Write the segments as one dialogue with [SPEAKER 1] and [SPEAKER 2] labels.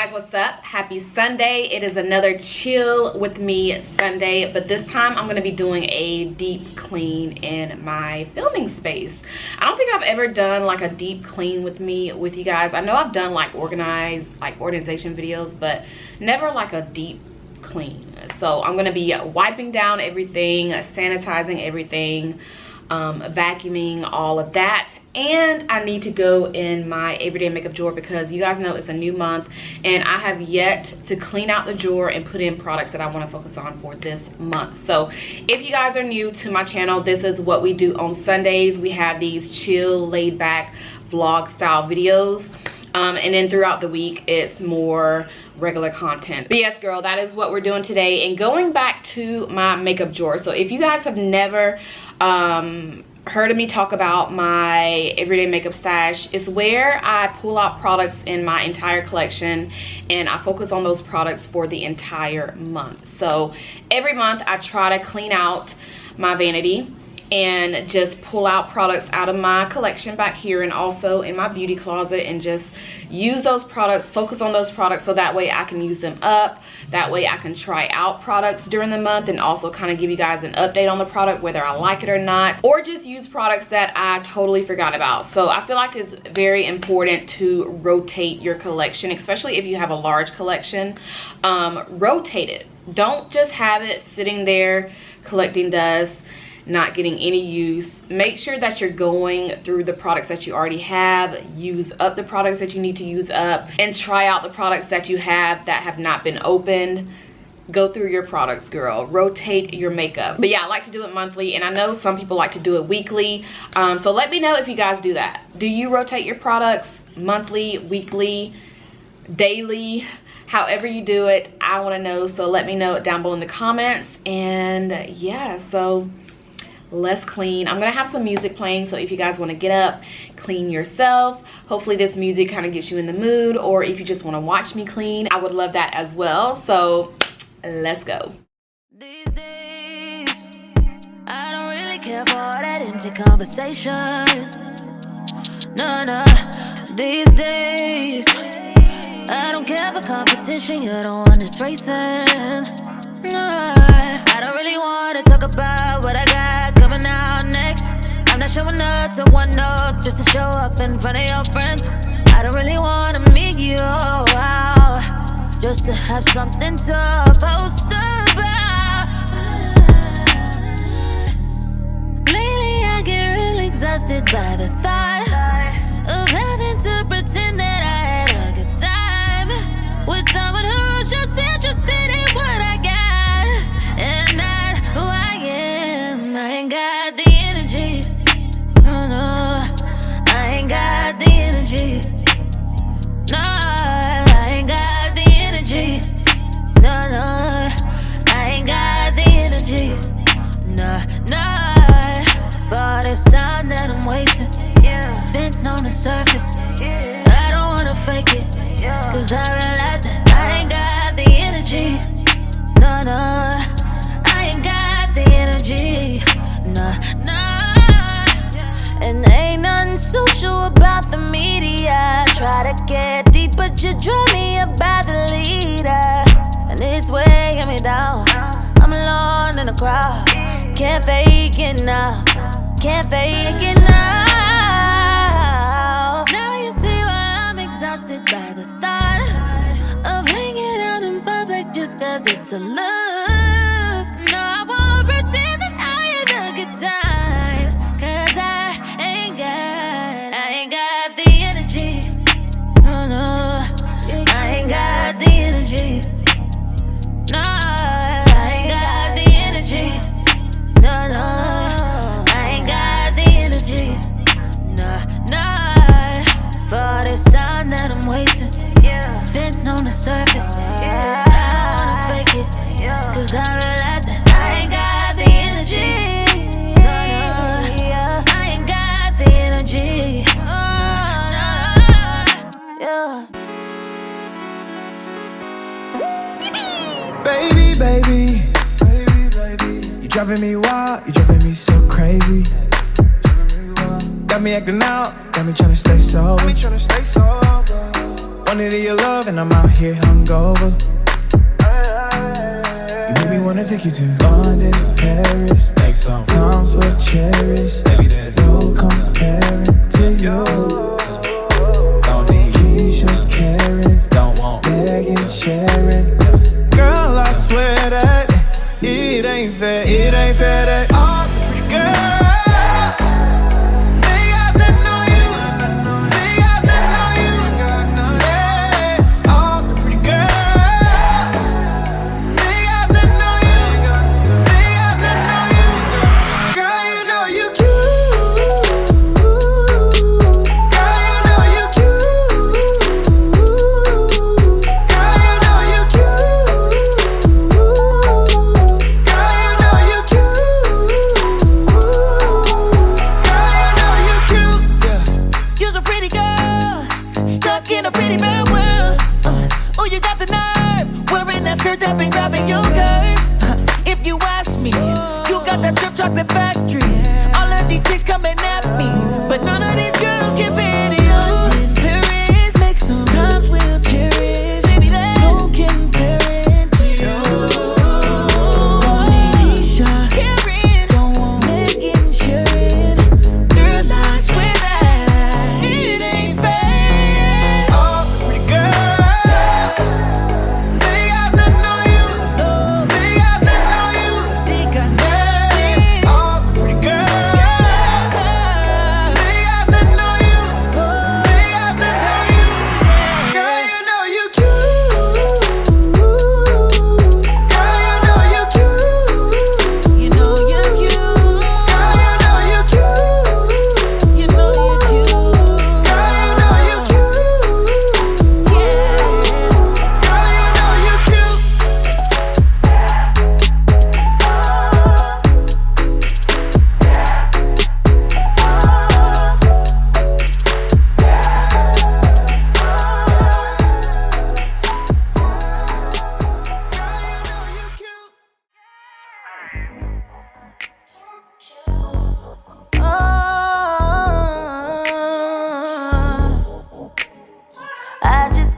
[SPEAKER 1] guys, what's up? Happy Sunday. It is another chill with me Sunday, but this time I'm going to be doing a deep clean in my filming space. I don't think I've ever done like a deep clean with you guys. I know I've done like organization videos, but never like a deep clean. So I'm going to be wiping down everything, sanitizing everything, vacuuming all of that. And I need to go in my everyday makeup drawer because you guys know it's a new month and I have yet to clean out the drawer and put in products that I want to focus on for this month. So if you guys are new to my channel, this is what we do on Sundays. We have these chill, laid back vlog style videos. And then throughout the week, it's more regular content. But yes, girl, that is what we're doing today. And going back to my makeup drawer. So if you guys have never heard of me talk about my everyday makeup stash, is where I pull out products in my entire collection and I focus on those products for the entire month. So every month I try to clean out my vanity and just pull out products out of my collection back here and also in my beauty closet and just use those products, focus on those products so that way I can use them up. That way I can try out products during the month and also kind of give you guys an update on the product, whether I like it or not, or just use products that I totally forgot about. So I feel like it's very important to rotate your collection, especially if you have a large collection. Rotate it. Don't just have it sitting there collecting dust, not getting any use. Make sure that you're going through the products that you already have, use up the products that you need to use up, and try out the products that you have that have not been opened. Go through your products, girl. Rotate your makeup. But yeah, I like to do it monthly, and I know some people like to do it weekly. So let me know if you guys do that. Do you rotate your products monthly, weekly, daily? However you do it, I want to know. So let me know it down below in the comments. And yeah, so let's clean. I'm gonna have some music playing, so if you guys want to get up, clean yourself, hopefully this music kind of gets you in the mood, or if you just want to watch me clean, I would love that as well. So let's go.
[SPEAKER 2] These days I don't really care for all that empty conversation. No, these days I don't care for competition. You're the one that's racing. No, I don't really want to talk about what I got coming out next. I'm not showing up to one up just to show up in front of your friends. I don't really want to meet you out just to have something to post about. Lately I get real exhausted by the thought of having to pretend that I had a good time with someone who's just interested in what I got. And not who I am. I ain't got the energy. No, I ain't got the energy. No, I ain't got the energy. No, I ain't got the energy. No, for this time that I'm wasting, spent on the surface. I don't wanna fake it, cause I realize that I ain't got the energy. No, I ain't got the energy. No, and ain't nothing social about the media. Try to get deep, but you draw me up by the leader, and it's weighing me down. I'm alone in the crowd. Can't fake it now. Can't fake it now. Now you see why I'm exhausted by the thought of hanging out in public just cause it's a look. No, I won't pretend that I had a good time, cause I ain't got the energy. No, I ain't got the energy. No, I ain't got the energy. No, I ain't got the energy. No, for this time that I'm wasting, spent on the surface. I don't wanna fake it, cause I realize that I ain't got the energy. No, I ain't got the energy.
[SPEAKER 3] Baby, you driving me wild, you driving me so crazy. Got me acting out, got me tryna stay sober. Wanted your love and I'm out here hungover. You made me wanna take you to London, Paris. Times were cherished. No comparing to you. Don't need Keisha, Karen, don't want Megan, Sharon. Girl, I swear that it ain't fair. It ain't fair that all the pretty girls.
[SPEAKER 2] Chocolate factory, all of these chicks coming at me, but none of these girls give in to you. Paris, make some times we'll cherish. Baby, that no comparing to you. Don't need Keisha, Karen, don't want Megan, Sharon. Girl, I swear that it ain't fair.
[SPEAKER 3] All the pretty girls, they got nothing on you. No, they got nothing on you.
[SPEAKER 2] They got nothing.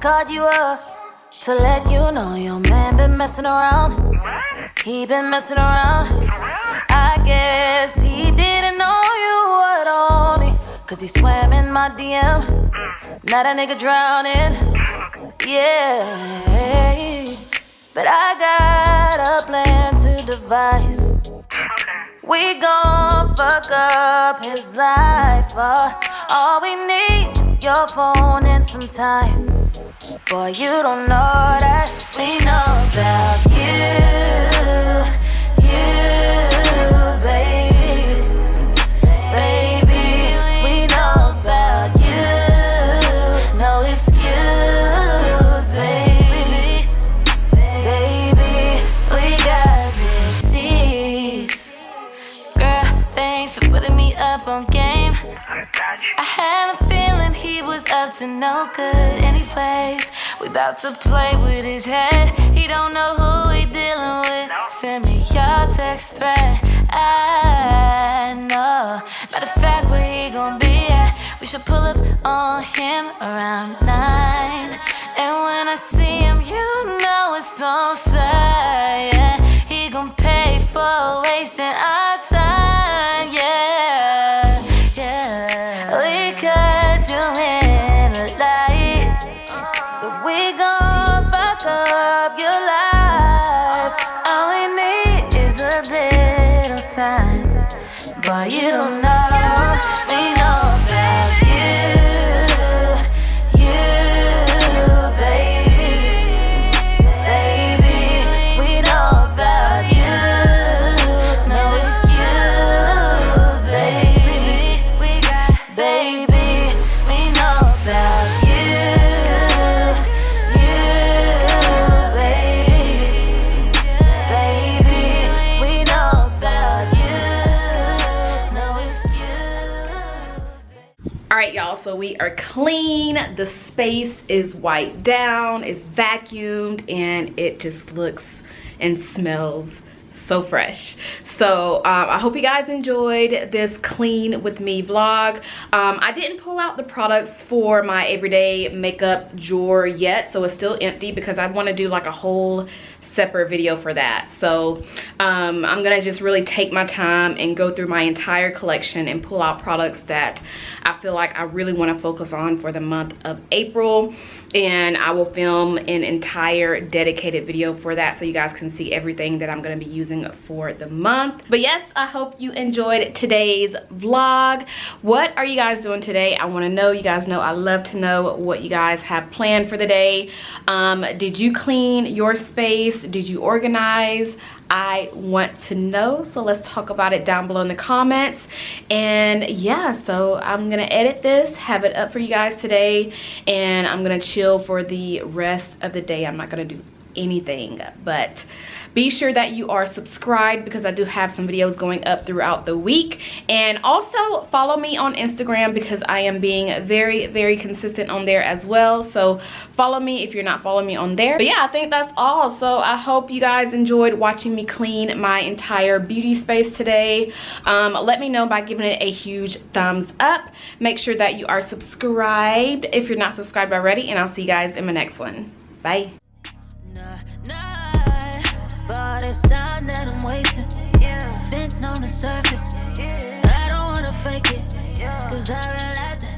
[SPEAKER 2] Called you up to let you know your man been messing around. He been messing around. I guess he didn't know you at all. Cause he swam in my DM. Now that nigga drowning. Yeah. But I got a plan to devise. We gon' fuck up his life. All we need is your phone and some time. Boy, you don't know that we know about you, baby. Baby, we know about you. No excuse, baby. Baby, we got receipts. Girl, thanks for putting me up on game. I had a feeling he was up to no good anyways. We about to play with his head. He don't know who he dealing with. Send me your text thread. I know. Matter of fact, where he gon' be at? We should pull up on him around 9. And when I see him, you know it's on side. Yeah. He gon' pay for wasting our time. Yeah, yeah. We cut you in a lie. So we gon' fuck up your life. All we need is a little time. But you don't know, we know about you, baby. Baby, we know about you. No excuse, baby. We got, baby, we know about you, baby. Baby, we know about you. No excuse.
[SPEAKER 1] All right, y'all, so we are clean. The space is wiped down, it's vacuumed, and it just looks and smells so fresh. So I hope you guys enjoyed this clean with me vlog. I didn't pull out the products for my everyday makeup drawer yet, so it's still empty because I want to do like a whole separate video for that. So I'm gonna just really take my time and go through my entire collection and pull out products that I feel like I really want to focus on for the month of April, and I will film an entire dedicated video for that so you guys can see everything that I'm going to be using for the month. But yes, I hope you enjoyed today's vlog. What are you guys doing today? I want to know. You guys know I love to know what you guys have planned for the day. Did you clean your space? Did you organize? I want to know, so let's talk about it down below in the comments. And yeah, so I'm gonna edit this, have it up for you guys today, and I'm gonna chill for the rest of the day. I'm not gonna do anything, but be sure that you are subscribed because I do have some videos going up throughout the week. And also follow me on Instagram because I am being very, very consistent on there as well. So follow me if you're not following me on there. But yeah, I think that's all. So I hope you guys enjoyed watching me clean my entire beauty space today. Let me know by giving it a huge thumbs up. Make sure that you are subscribed if you're not subscribed already, and I'll see you guys in my next one. Bye.
[SPEAKER 2] For this time that I'm wasting, spent on the surface. I don't wanna fake it, cause I realize that